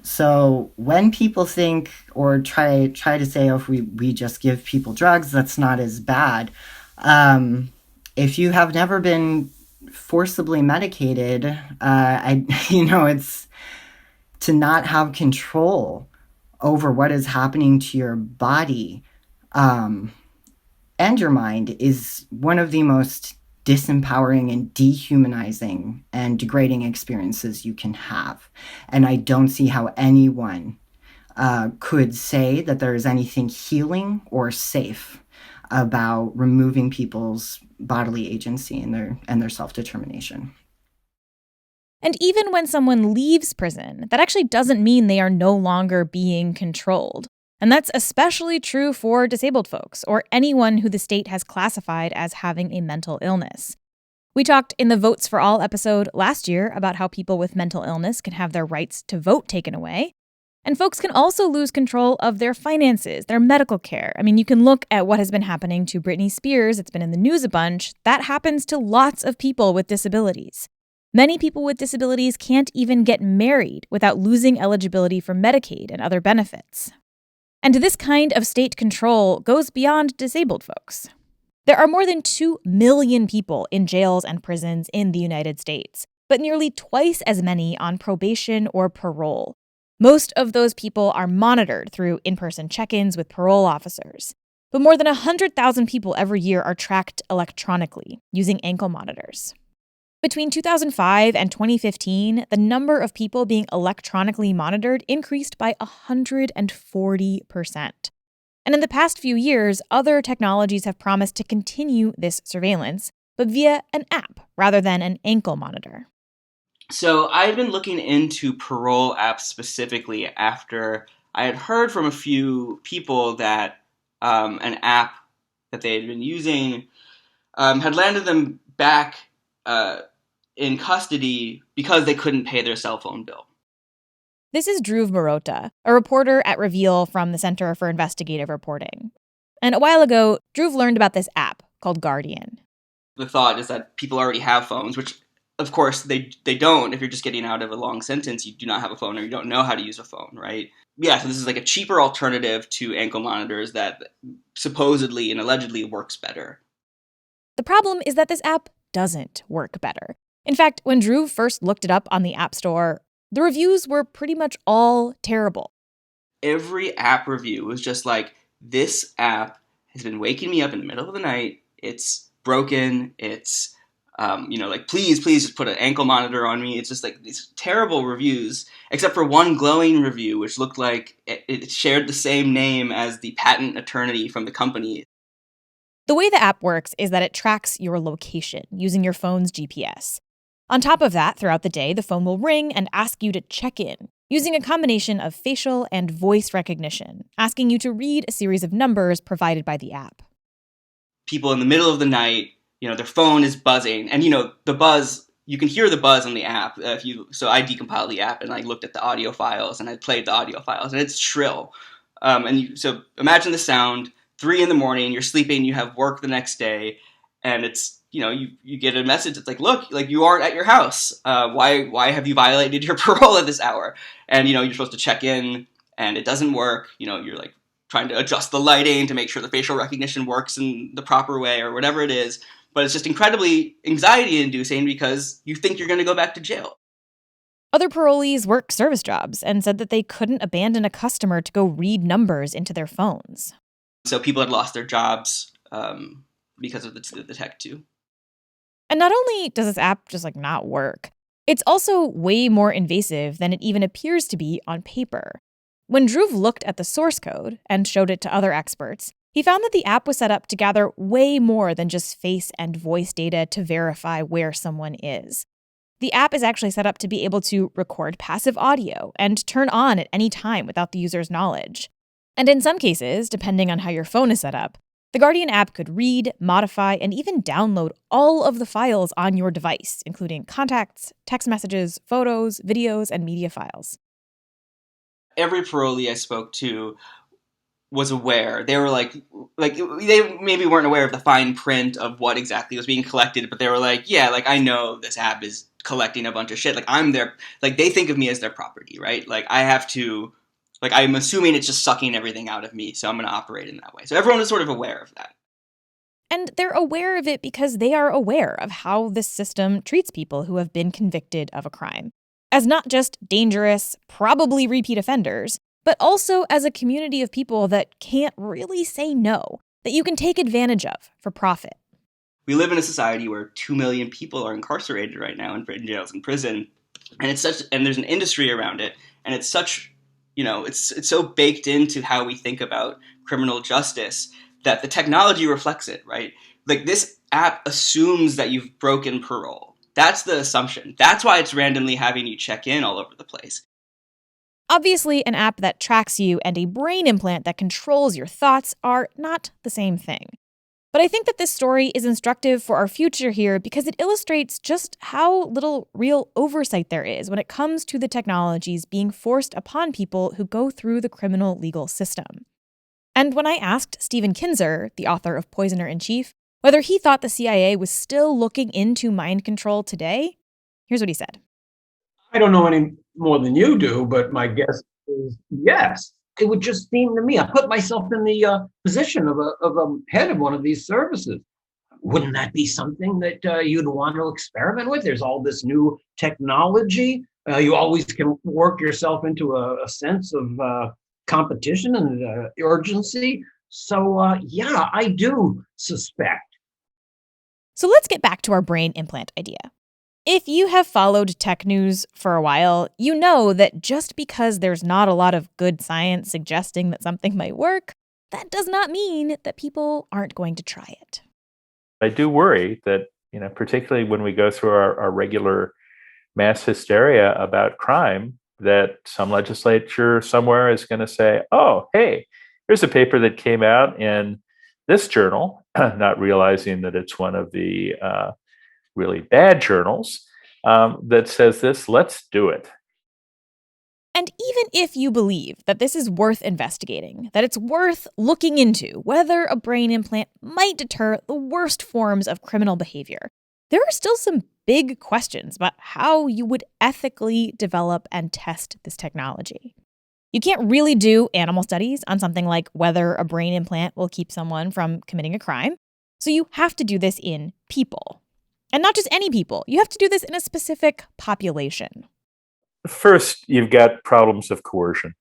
Speaker 12: So when people think or try to say, oh, if we just give people drugs, that's not as bad. If you have never been forcibly medicated, it's to not have control over what is happening to your body and your mind is one of the most disempowering and dehumanizing and degrading experiences you can have. And I don't see how anyone could say that there is anything healing or safe about removing people's bodily agency and their self-determination.
Speaker 1: And even when someone leaves prison, that actually doesn't mean they are no longer being controlled. And that's especially true for disabled folks or anyone who the state has classified as having a mental illness. We talked in the Votes for All episode last year about how people with mental illness can have their rights to vote taken away. And folks can also lose control of their finances, their medical care. I mean, you can look at what has been happening to Britney Spears. It's been in the news a bunch. That happens to lots of people with disabilities. Many people with disabilities can't even get married without losing eligibility for Medicaid and other benefits. And this kind of state control goes beyond disabled folks. There are more than 2 million people in jails and prisons in the United States, but nearly twice as many on probation or parole. Most of those people are monitored through in-person check-ins with parole officers. But more than 100,000 people every year are tracked electronically using ankle monitors. Between 2005 and 2015, the number of people being electronically monitored increased by 140%. And in the past few years, other technologies have promised to continue this surveillance, but via an app rather than an ankle monitor.
Speaker 13: So I've been looking into parole apps specifically after I had heard from a few people that an app that they had been using had landed them back in custody because they couldn't pay their cell phone bill.
Speaker 1: This is Dhruv Marota, a reporter at Reveal from the Center for Investigative Reporting. And a while ago, Dhruv learned about this app called Guardian.
Speaker 13: The thought is that people already have phones, which of course they don't. If you're just getting out of a long sentence, you do not have a phone or you don't know how to use a phone, right? Yeah, so this is like a cheaper alternative to ankle monitors that supposedly and allegedly works better.
Speaker 1: The problem is that this app doesn't work better. In fact, when Dhruv first looked it up on the App Store, the reviews were pretty much all terrible.
Speaker 13: Every app review was just like, this app has been waking me up in the middle of the night. It's broken. It's, please just put an ankle monitor on me. It's just like these terrible reviews, except for one glowing review, which looked like it shared the same name as the patent attorney from the company.
Speaker 1: The way the app works is that it tracks your location using your phone's GPS. On top of that, throughout the day, the phone will ring and ask you to check in, using a combination of facial and voice recognition, asking you to read a series of numbers provided by the app.
Speaker 13: People in the middle of the night, their phone is buzzing, and the buzz, you can hear the buzz on the app. So I decompiled the app and I looked at the audio files and I played the audio files, and it's shrill. So imagine the sound, 3 a.m, you're sleeping, you have work the next day, and it's, you get a message. It's like, look, like you aren't at your house. Why have you violated your parole at this hour? And, you're supposed to check in and it doesn't work. You're like trying to adjust the lighting to make sure the facial recognition works in the proper way or whatever it is. But it's just incredibly anxiety inducing because you think you're going to go back to jail.
Speaker 1: Other parolees work service jobs and said that they couldn't abandon a customer to go read numbers into their phones.
Speaker 13: So people had lost their jobs because of the tech too.
Speaker 1: And not only does this app just not work, it's also way more invasive than it even appears to be on paper. When Dhruv looked at the source code and showed it to other experts, he found that the app was set up to gather way more than just face and voice data to verify where someone is. The app is actually set up to be able to record passive audio and turn on at any time without the user's knowledge. And in some cases, depending on how your phone is set up, the Guardian app could read, modify, and even download all of the files on your device, including contacts, text messages, photos, videos, and media files.
Speaker 13: Every parolee I spoke to was aware. They were like they maybe weren't aware of the fine print of what exactly was being collected, but they were like, yeah, I know this app is collecting a bunch of shit. Like I'm their, like they think of me as their property, right? Like I have to, like I'm assuming it's just sucking everything out of me, so I'm going to operate in that way. So everyone is sort of aware of that.
Speaker 1: And they're aware of it because they are aware of how this system treats people who have been convicted of a crime as not just dangerous, probably repeat offenders, but also as a community of people that can't really say no, that you can take advantage of for profit.
Speaker 13: We live in a society where 2 million people are incarcerated right now in jails and prison, and and there's an industry around it, and it's such, it's so baked into how we think about criminal justice that the technology reflects it, right? Like this app assumes that you've broken parole. That's the assumption. That's why it's randomly having you check in all over the place.
Speaker 1: Obviously, an app that tracks you and a brain implant that controls your thoughts are not the same thing. But I think that this story is instructive for our future here because it illustrates just how little real oversight there is when it comes to the technologies being forced upon people who go through the criminal legal system. And when I asked Stephen Kinzer, the author of Poisoner in Chief, whether he thought the CIA was still looking into mind control today, here's what he said.
Speaker 4: I don't know any more than you do, but my guess is yes. It would just seem to me, I put myself in the position of a head of one of these services. Wouldn't that be something that you'd want to experiment with? There's all this new technology. You always can work yourself into a sense of competition and urgency. So, yeah, I do suspect.
Speaker 1: So let's get back to our brain implant idea. If you have followed tech news for a while, you know that just because there's not a lot of good science suggesting that something might work, that does not mean that people aren't going to try it.
Speaker 10: I do worry that, particularly when we go through our regular mass hysteria about crime, that some legislature somewhere is going to say, oh, hey, here's a paper that came out in this journal, not realizing that it's one of the really bad journals that says this, let's do it.
Speaker 1: And even if you believe that this is worth investigating, that it's worth looking into whether a brain implant might deter the worst forms of criminal behavior, there are still some big questions about how you would ethically develop and test this technology. You can't really do animal studies on something like whether a brain implant will keep someone from committing a crime, so you have to do this in people. And not just any people. You have to do this in a specific population.
Speaker 10: First, you've got problems of coercion.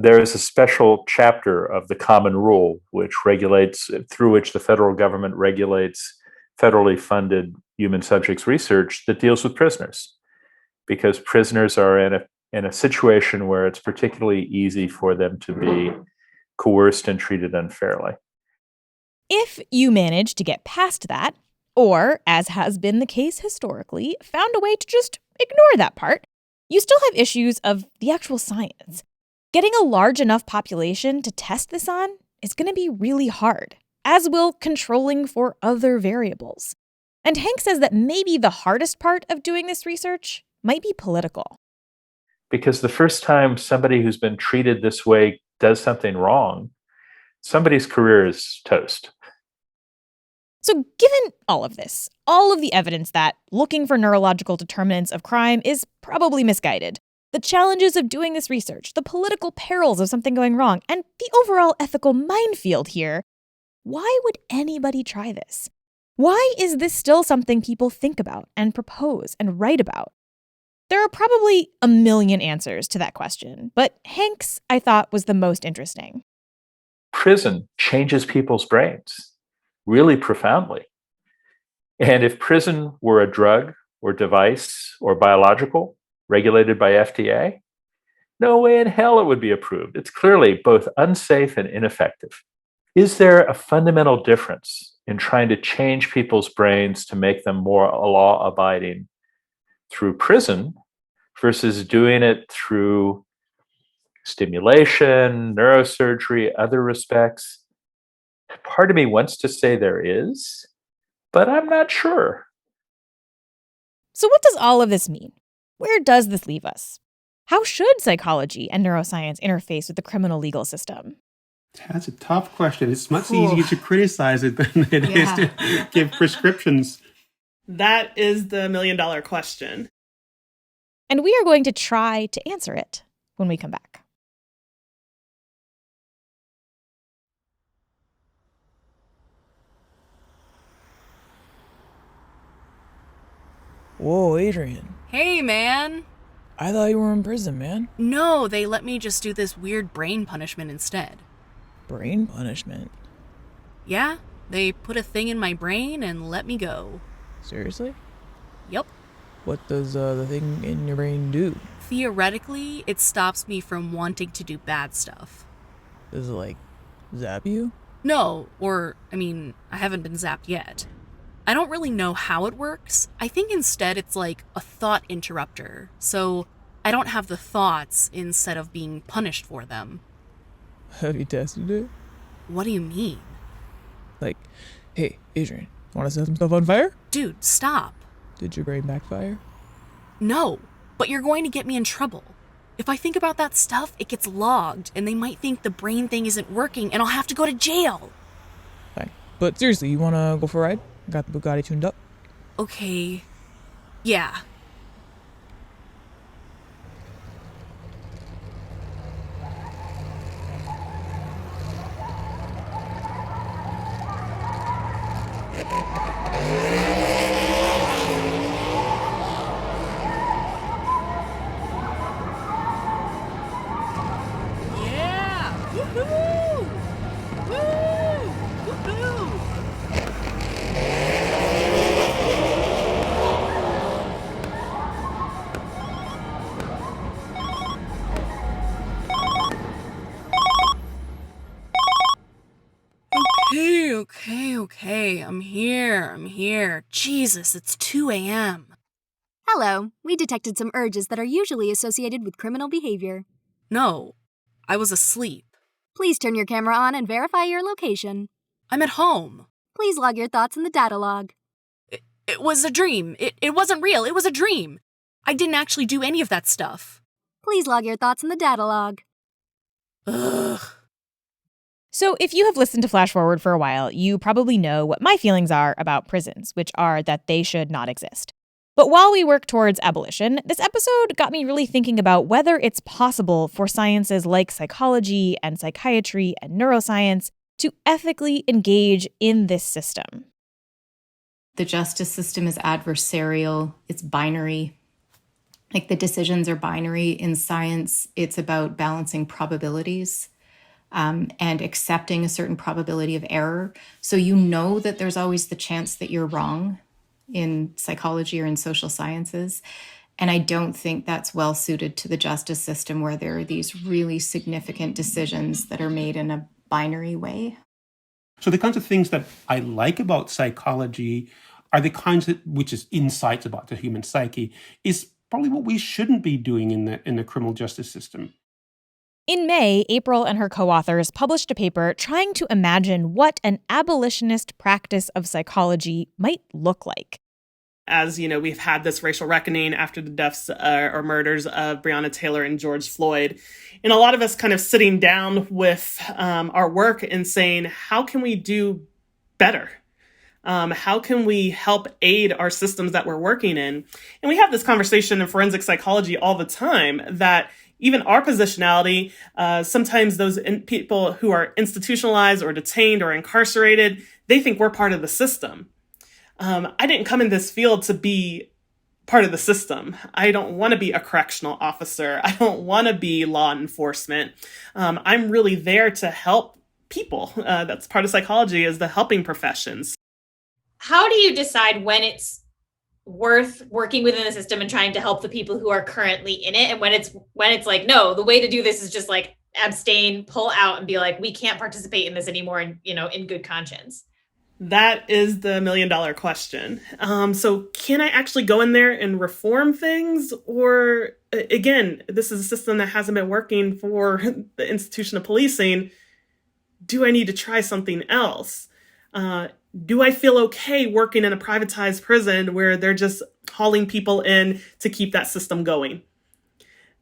Speaker 10: There is a special chapter of the Common Rule, through which the federal government regulates federally funded human subjects research that deals with prisoners, because prisoners are in a situation where it's particularly easy for them to be coerced and treated unfairly.
Speaker 1: If you manage to get past that, or, as has been the case historically, found a way to just ignore that part, you still have issues of the actual science. Getting a large enough population to test this on is going to be really hard, as will controlling for other variables. And Hank says that maybe the hardest part of doing this research might be political.
Speaker 10: Because the first time somebody who's been treated this way does something wrong, somebody's career is toast.
Speaker 1: So given all of this, all of the evidence that looking for neurological determinants of crime is probably misguided, the challenges of doing this research, the political perils of something going wrong, and the overall ethical minefield here, why would anybody try this? Why is this still something people think about and propose and write about? There are probably a million answers to that question, but Hank's, I thought, was the most interesting.
Speaker 10: Prison changes people's brains really profoundly. And if prison were a drug or device or biological regulated by FDA, no way in hell it would be approved. It's clearly both unsafe and ineffective. Is there a fundamental difference in trying to change people's brains to make them more law-abiding through prison versus doing it through stimulation, neurosurgery, other respects? Part of me wants to say there is, but I'm not sure.
Speaker 1: So what does all of this mean? Where does this leave us? How should psychology and neuroscience interface with the criminal legal system?
Speaker 8: That's a tough question. It's much easier to criticize it than it is to give prescriptions.
Speaker 11: That is the $1 million question.
Speaker 1: And we are going to try to answer it when we come back.
Speaker 14: Whoa, Adrian.
Speaker 3: Hey, man.
Speaker 14: I thought you were in prison, man.
Speaker 3: No, they let me just do this weird brain punishment instead.
Speaker 14: Brain punishment?
Speaker 3: Yeah, they put a thing in my brain and let me go.
Speaker 14: Seriously?
Speaker 3: Yep.
Speaker 14: What does the thing in your brain do?
Speaker 3: Theoretically, it stops me from wanting to do bad stuff.
Speaker 14: Does it, like, zap you?
Speaker 3: No, I haven't been zapped yet. I don't really know how it works. I think instead it's like a thought interrupter, so I don't have the thoughts instead of being punished for them.
Speaker 14: Have you tested it?
Speaker 3: What do you mean?
Speaker 14: Like, hey, Adrian, want to set some stuff on fire?
Speaker 3: Dude, stop.
Speaker 14: Did your brain backfire?
Speaker 3: No, but you're going to get me in trouble. If I think about that stuff, it gets logged, and they might think the brain thing isn't working, and I'll have to go to jail.
Speaker 14: Fine. But seriously, you want to go for a ride? Got the Bugatti tuned up?
Speaker 3: Okay. Yeah. Yeah! Woohoo! Woo! Woohoo! Okay. I'm here. Jesus, it's 2 a.m.
Speaker 7: Hello, we detected some urges that are usually associated with criminal behavior.
Speaker 3: No, I was asleep.
Speaker 7: Please turn your camera on and verify your location.
Speaker 3: I'm at home.
Speaker 7: Please log your thoughts in the data log.
Speaker 3: It was a dream. It wasn't real. It was a dream. I didn't actually do any of that stuff.
Speaker 7: Please log your thoughts in the data log.
Speaker 3: Ugh.
Speaker 1: So if you have listened to Flash Forward for a while, you probably know what my feelings are about prisons, which are that they should not exist. But while we work towards abolition, this episode got me really thinking about whether it's possible for sciences like psychology and psychiatry and neuroscience to ethically engage in this system.
Speaker 6: The justice system is adversarial, it's binary. Like the decisions are binary. In science, it's about balancing probabilities. And accepting a certain probability of error. So you know that there's always the chance that you're wrong in psychology or in social sciences. And I don't think that's well suited to the justice system where there are these really significant decisions that are made in a binary way.
Speaker 8: So the kinds of things that I like about psychology are the kinds that, which is insights about the human psyche, is probably what we shouldn't be doing in the criminal justice system.
Speaker 1: In May, April and her co-authors published a paper trying to imagine what an abolitionist practice of psychology might look like.
Speaker 11: As you know, we've had this racial reckoning after the deaths or murders of Breonna Taylor and George Floyd. And a lot of us kind of sitting down with our work and saying, how can we do better? How can we help aid our systems that we're working in? And we have this conversation in forensic psychology all the time that even our positionality, sometimes those people who are institutionalized or detained or incarcerated, they think we're part of the system. I didn't come in this field to be part of the system. I don't want to be a correctional officer. I don't want to be law enforcement. I'm really there to help people. That's part of psychology, is the helping professions.
Speaker 15: How do you decide when it's worth working within the system and trying to help the people who are currently in it, and when it's like, no, the way to do this is just like abstain, pull out, and be like, we can't participate in this anymore, and in good conscience?
Speaker 11: That is the $1 million question. So can I actually go in there and reform things? Or again, this is a system that hasn't been working for the institution of policing. Do I need to try something else? Do I feel okay working in a privatized prison where they're just hauling people in to keep that system going?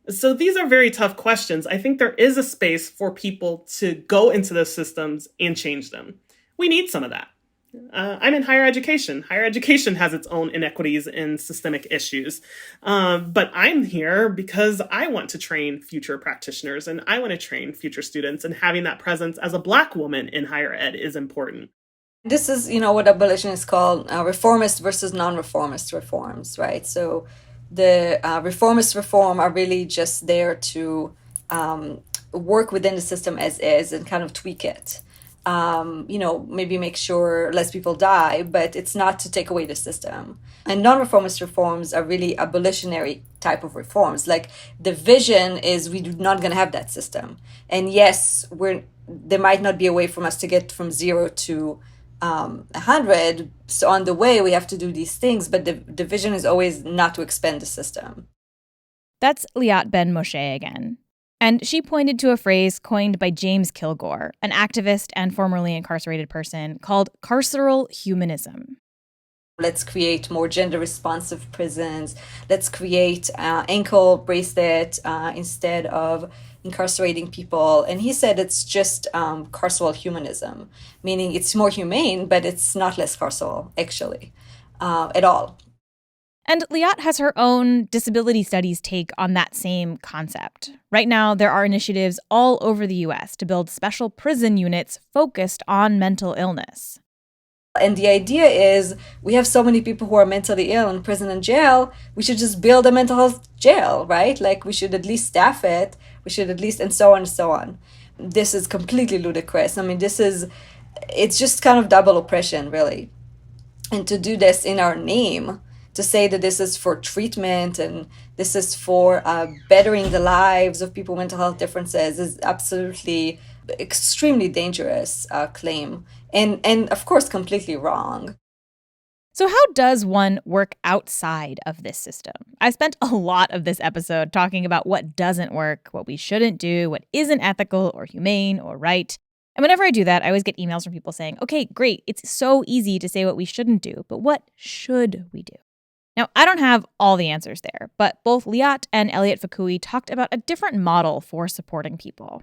Speaker 11: So these are very tough questions. I think there is a space for people to go into those systems and change them. We need some of that. I'm in higher education. Higher education has its own inequities and systemic issues. But I'm here because I want to train future practitioners and I want to train future students, and having that presence as a Black woman in higher ed is important.
Speaker 9: This is, what abolitionists call reformist versus non-reformist reforms, right? So the reformist reform are really just there to work within the system as is and kind of tweak it. Maybe make sure less people die, but it's not to take away the system. And non-reformist reforms are really abolitionary type of reforms. Like the vision is we're not going to have that system. And yes, there might not be a way from us to get from 0 to 100. So on the way, we have to do these things, but the vision is always not to expand the system.
Speaker 1: That's Liat Ben-Moshe again. And she pointed to a phrase coined by James Kilgore, an activist and formerly incarcerated person, called carceral humanism.
Speaker 9: Let's create more gender-responsive prisons. Let's create ankle bracelet instead of incarcerating people. And he said it's just carceral humanism, meaning it's more humane, but it's not less carceral, actually, at all.
Speaker 1: And Liat has her own disability studies take on that same concept. Right now, there are initiatives all over the U.S. to build special prison units focused on mental illness.
Speaker 9: And the idea is we have so many people who are mentally ill in prison and jail, we should just build a mental health jail, right? Like we should at least staff it, we should at least, and so on and so on. This is completely ludicrous. I mean, it's just kind of double oppression, really. And to do this in our name, to say that this is for treatment and this is for bettering the lives of people with mental health differences is absolutely extremely dangerous claim. And of course, completely wrong.
Speaker 1: So how does one work outside of this system? I spent a lot of this episode talking about what doesn't work, what we shouldn't do, what isn't ethical or humane or right. And whenever I do that, I always get emails from people saying, okay, great, it's so easy to say what we shouldn't do, but what should we do? Now, I don't have all the answers there, but both Liat and Elliot Fukui talked about a different model for supporting people.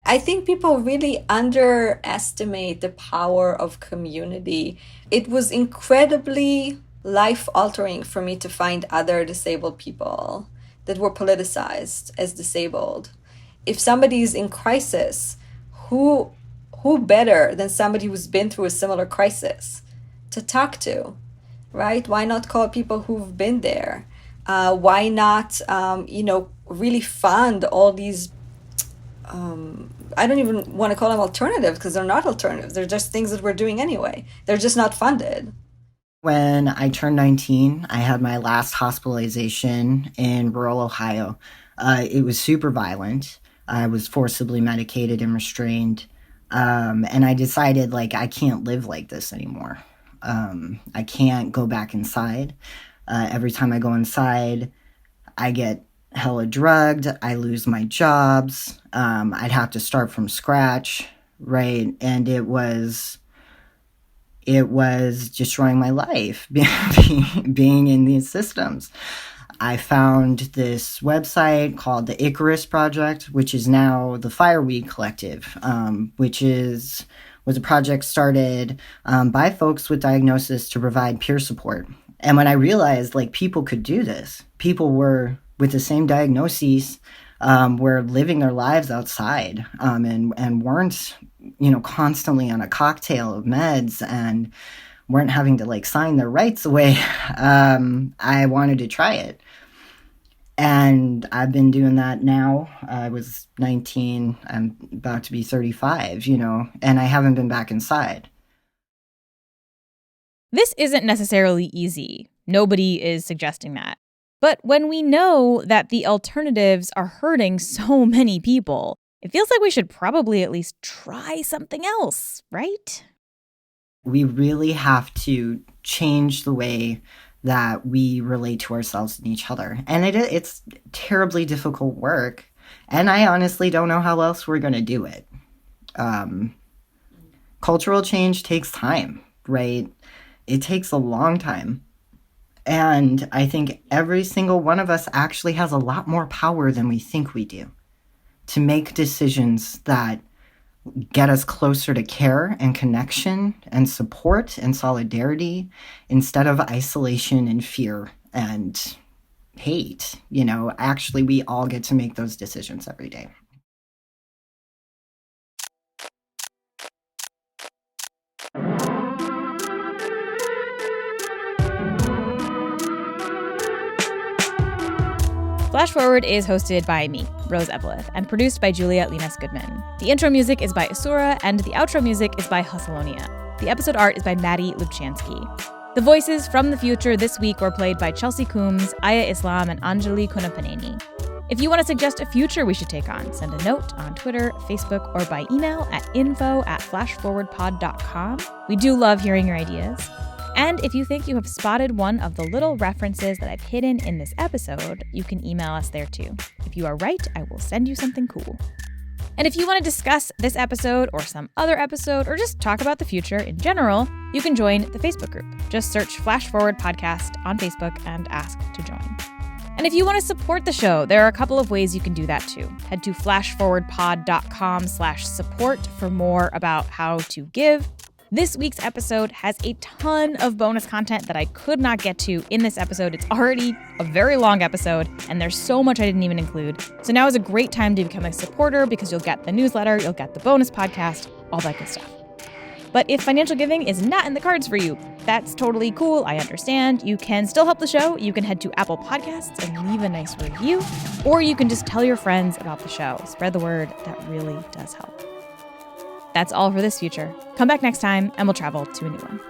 Speaker 9: I think people really underestimate the power of community. It was incredibly life-altering for me to find other disabled people that were politicized as disabled. If somebody is in crisis, who better than somebody who's been through a similar crisis to talk to? Right? Why not call people who've been there? Why not, really fund all these, I don't even want to call them alternatives because they're not alternatives. They're just things that we're doing anyway. They're just not funded.
Speaker 12: When I turned 19, I had my last hospitalization in rural Ohio. It was super violent. I was forcibly medicated and restrained. And I decided, I can't live like this anymore. I can't go back inside. Every time I go inside, I get hella drugged. I lose my jobs. I'd have to start from scratch, right? And it was destroying my life, being in these systems. I found this website called the Icarus Project, which is now the Fireweed Collective, which was a project started by folks with diagnosis to provide peer support. And when I realized people could do this, people were with the same diagnoses, were living their lives outside and weren't, constantly on a cocktail of meds and weren't having to sign their rights away, I wanted to try it. And I've been doing that now. I was 19, I'm about to be 35, and I haven't been back inside.
Speaker 1: This isn't necessarily easy. Nobody is suggesting that. But when we know that the alternatives are hurting so many people, it feels like we should probably at least try something else, right?
Speaker 12: We really have to change the way that we relate to ourselves and each other. And it's terribly difficult work. And I honestly don't know how else we're going to do it. Cultural change takes time, right? It takes a long time. And I think every single one of us actually has a lot more power than we think we do to make decisions that get us closer to care and connection and support and solidarity instead of isolation and fear and hate. Actually, we all get to make those decisions every day.
Speaker 1: Flash Forward is hosted by me, Rose Eveleth, and produced by Julia Linas Goodman. The intro music is by Asura, and the outro music is by Hustleonia. The episode art is by Maddie Lubchansky. The voices from the future this week were played by Chelsea Coombs, Aya Islam, and Anjali Kunapaneni. If you want to suggest a future we should take on, send a note on Twitter, Facebook, or by email at info@flashforwardpod.com. We do love hearing your ideas. And if you think you have spotted one of the little references that I've hidden in this episode, you can email us there too. If you are right, I will send you something cool. And if you want to discuss this episode or some other episode or just talk about the future in general, you can join the Facebook group. Just search Flash Forward Podcast on Facebook and ask to join. And if you want to support the show, there are a couple of ways you can do that too. Head to flashforwardpod.com/support for more about how to give. This week's episode has a ton of bonus content that I could not get to in this episode. It's already a very long episode, and there's so much I didn't even include. So now is a great time to become a supporter because you'll get the newsletter, you'll get the bonus podcast, all that good stuff. But if financial giving is not in the cards for you, that's totally cool. I understand. You can still help the show. You can head to Apple Podcasts and leave a nice review, or you can just tell your friends about the show. Spread the word. That really does help. That's all for this future. Come back next time and we'll travel to a new one.